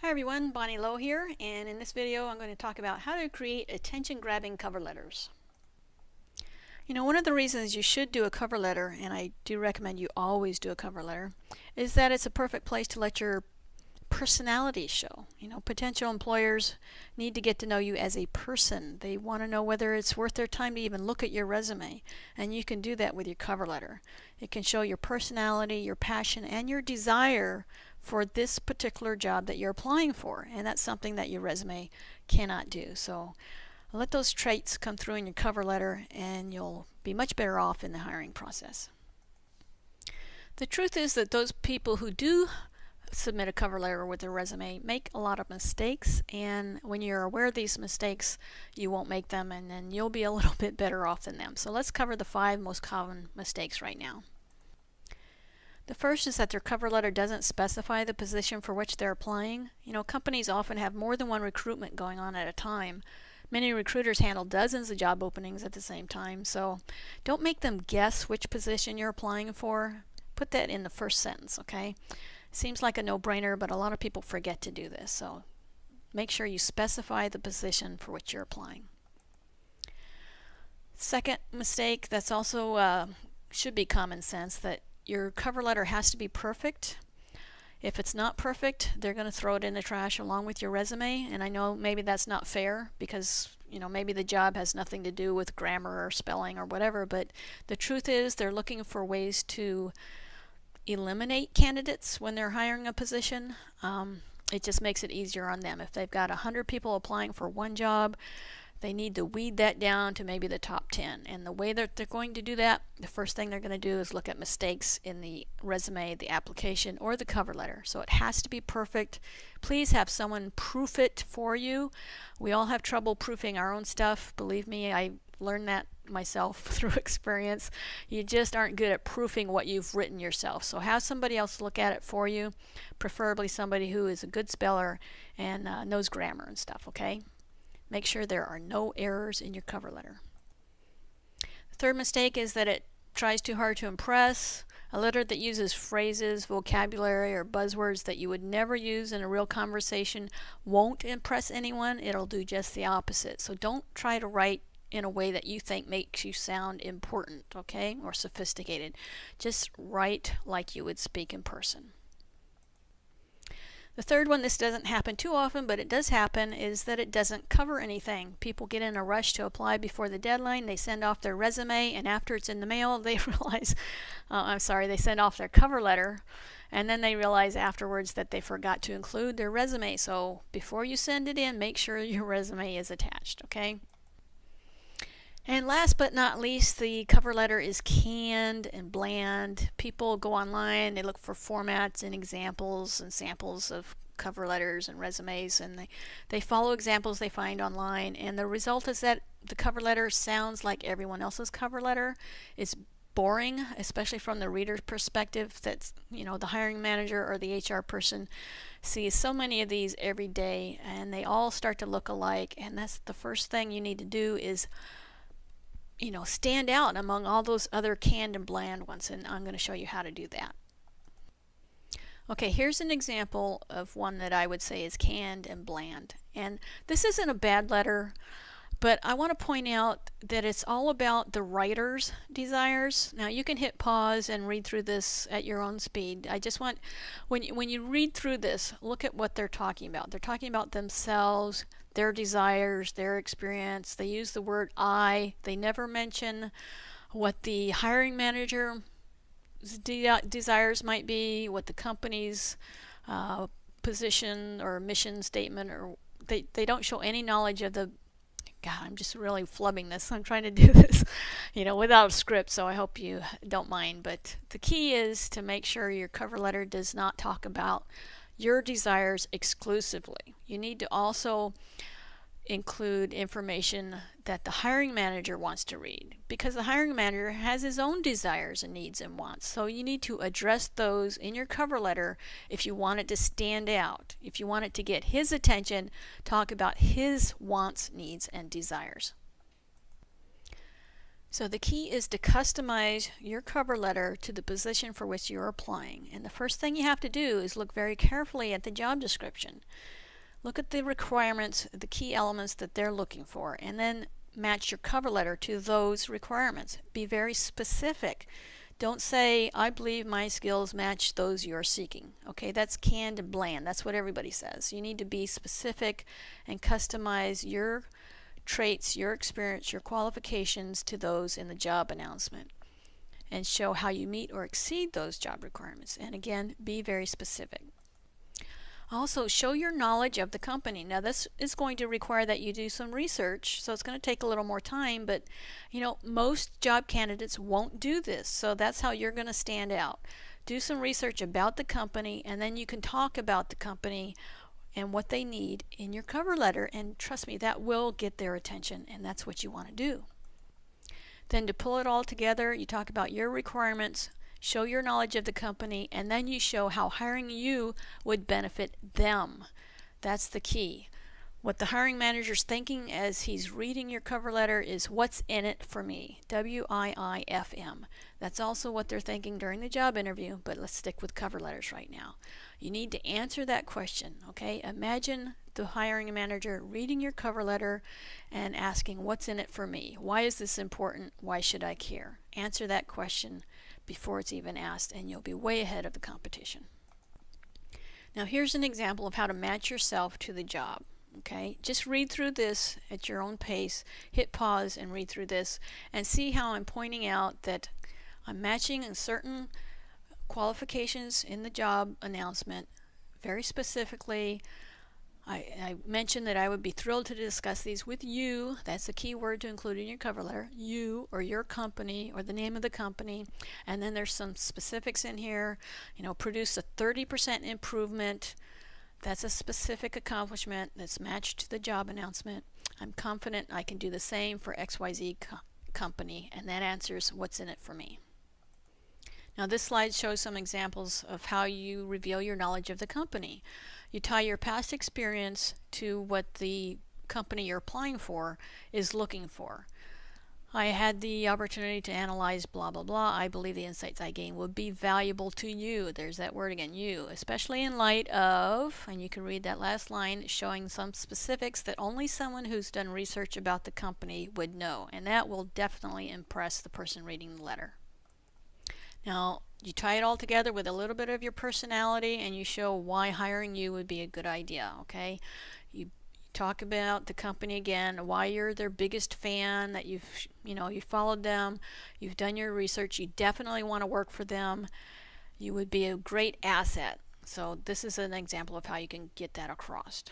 Hi everyone, Bonnie Lowe here, and in this video I'm going to talk about how to create attention-grabbing cover letters. One of the reasons you should do a cover letter, and I do recommend you always do a cover letter, is that it's a perfect place to let your personality show. Potential employers need to get to know you as a person. They want to know whether it's worth their time to even look at your resume, and you can do that with your cover letter. It can show your personality, your passion, and your desire for this particular job that you're applying for, and that's something that your resume cannot do. So let those traits come through in your cover letter and you'll be much better off in the hiring process. The truth is that those people who do submit a cover letter with their resume make a lot of mistakes, and when you're aware of these mistakes you won't make them, and then you'll be a little bit better off than them. So let's cover the 5 most common mistakes right now. The first is that their cover letter doesn't specify the position for which they're applying. Companies often have more than one recruitment going on at a time. Many recruiters handle dozens of job openings at the same time, so don't make them guess which position you're applying for. Put that in the first sentence, okay? Seems like a no-brainer, but a lot of people forget to do this, so make sure you specify the position for which you're applying. Second mistake, that's also should be common sense, that your cover letter has to be perfect. If it's not perfect, they're going to throw it in the trash along with your resume, and I know maybe that's not fair because maybe the job has nothing to do with grammar or spelling or whatever, but the truth is they're looking for ways to eliminate candidates when they're hiring a position. It just makes it easier on them. If they've got 100 people applying for one job, they need to weed that down to maybe the top 10. And the way that they're going to do that, the first thing they're going to do is look at mistakes in the resume, the application, or the cover letter. So it has to be perfect. Please have someone proof it for you. We all have trouble proofing our own stuff. Believe me, I learned that myself through experience. You just aren't good at proofing what you've written yourself. So have somebody else look at it for you, preferably somebody who is a good speller and knows grammar and stuff, okay? Make sure there are no errors in your cover letter. The third mistake is that it tries too hard to impress. A letter that uses phrases, vocabulary, or buzzwords that you would never use in a real conversation won't impress anyone. It'll do just the opposite. So don't try to write in a way that you think makes you sound important, okay, or sophisticated. Just write like you would speak in person. The third one, this doesn't happen too often, but it does happen, is that it doesn't cover anything. People get in a rush to apply before the deadline. They send off their resume, and after it's in the mail, they realize, they send off their cover letter, and then they realize afterwards that they forgot to include their resume. So before you send it in, make sure your resume is attached, okay? And last but not least, the cover letter is canned and bland. People go online, they look for formats and examples and samples of cover letters and resumes, and they follow examples they find online, and the result is that the cover letter sounds like everyone else's cover letter. It's boring, especially from the reader's perspective. That's the hiring manager or the HR person sees so many of these every day, and they all start to look alike, and that's the first thing you need to do is stand out among all those other canned and bland ones, and I'm going to show you how to do that. Okay, here's an example of one that I would say is canned and bland. And this isn't a bad letter, but I want to point out that it's all about the writer's desires. Now you can hit pause and read through this at your own speed. I just want, when you read through this, look at what they're talking about. They're talking about themselves, their desires, their experience. They use the word I. They never mention what the hiring manager's desires might be, what the company's position or mission statement, or they don't show any knowledge of the, God, I'm just really flubbing this. I'm trying to do this, without a script, so I hope you don't mind. But the key is to make sure your cover letter does not talk about your desires exclusively. You need to also include information that the hiring manager wants to read, because the hiring manager has his own desires and needs and wants. So you need to address those in your cover letter if you want it to stand out. If you want it to get his attention, talk about his wants, needs, and desires. So the key is to customize your cover letter to the position for which you're applying. And the first thing you have to do is look very carefully at the job description. Look at the requirements, the key elements that they're looking for, and then match your cover letter to those requirements. Be very specific. Don't say, I believe my skills match those you're seeking. Okay, that's canned and bland. That's what everybody says. You need to be specific and customize your traits, your experience, your qualifications to those in the job announcement, and show how you meet or exceed those job requirements. And again, be very specific. Also, show your knowledge of the company. Now, this is going to require that you do some research, so it's going to take a little more time, but most job candidates won't do this, so that's how you're going to stand out. Do some research about the company, and then you can talk about the company and what they need in your cover letter, and trust me, that will get their attention, and that's what you want to do. Then to pull it all together, you talk about your requirements, show your knowledge of the company, and then you show how hiring you would benefit them. That's the key. What the hiring manager's thinking as he's reading your cover letter is, what's in it for me? WIIFM. That's also what they're thinking during the job interview, but let's stick with cover letters right now. You need to answer that question, okay? Imagine the hiring manager reading your cover letter and asking, what's in it for me? Why is this important? Why should I care? Answer that question before it's even asked, and you'll be way ahead of the competition. Now here's an example of how to match yourself to the job. Okay, just read through this at your own pace, hit pause and read through this, and see how I'm pointing out that I'm matching certain qualifications in the job announcement very specifically. I mentioned that I would be thrilled to discuss these with you. That's a key word to include in your cover letter. You, or your company, or the name of the company. And then there's some specifics in here. Produce a 30% improvement. That's a specific accomplishment that's matched to the job announcement. I'm confident I can do the same for XYZ company, and that answers what's in it for me. Now this slide shows some examples of how you reveal your knowledge of the company. You tie your past experience to what the company you're applying for is looking for. I had the opportunity to analyze blah blah blah. I believe the insights I gained would be valuable to you. There's that word again, you, especially in light of, and you can read that last line, showing some specifics that only someone who's done research about the company would know, and that will definitely impress the person reading the letter. Now, you tie it all together with a little bit of your personality, and you show why hiring you would be a good idea, okay? You talk about the company again, why you're their biggest fan, that you've followed them, you've done your research, you definitely want to work for them, you would be a great asset. So this is an example of how you can get that across.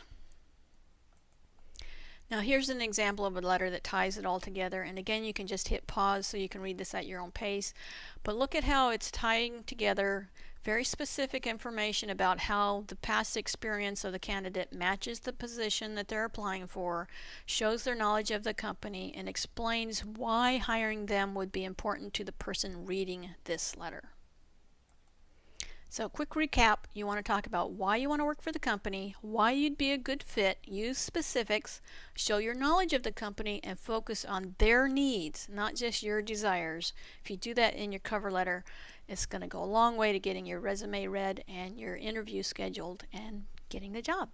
Now here's an example of a letter that ties it all together, and again you can just hit pause so you can read this at your own pace, but look at how it's tying together very specific information about how the past experience of the candidate matches the position that they're applying for, shows their knowledge of the company, and explains why hiring them would be important to the person reading this letter. So quick recap, you want to talk about why you want to work for the company, why you'd be a good fit, use specifics, show your knowledge of the company, and focus on their needs, not just your desires. If you do that in your cover letter, it's going to go a long way to getting your resume read and your interview scheduled and getting the job.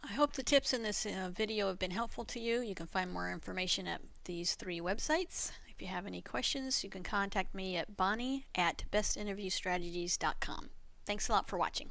I hope the tips in this video have been helpful to you. You can find more information at these 3 websites. If you have any questions, you can contact me at bonnie@bestinterviewstrategies.com. Thanks a lot for watching.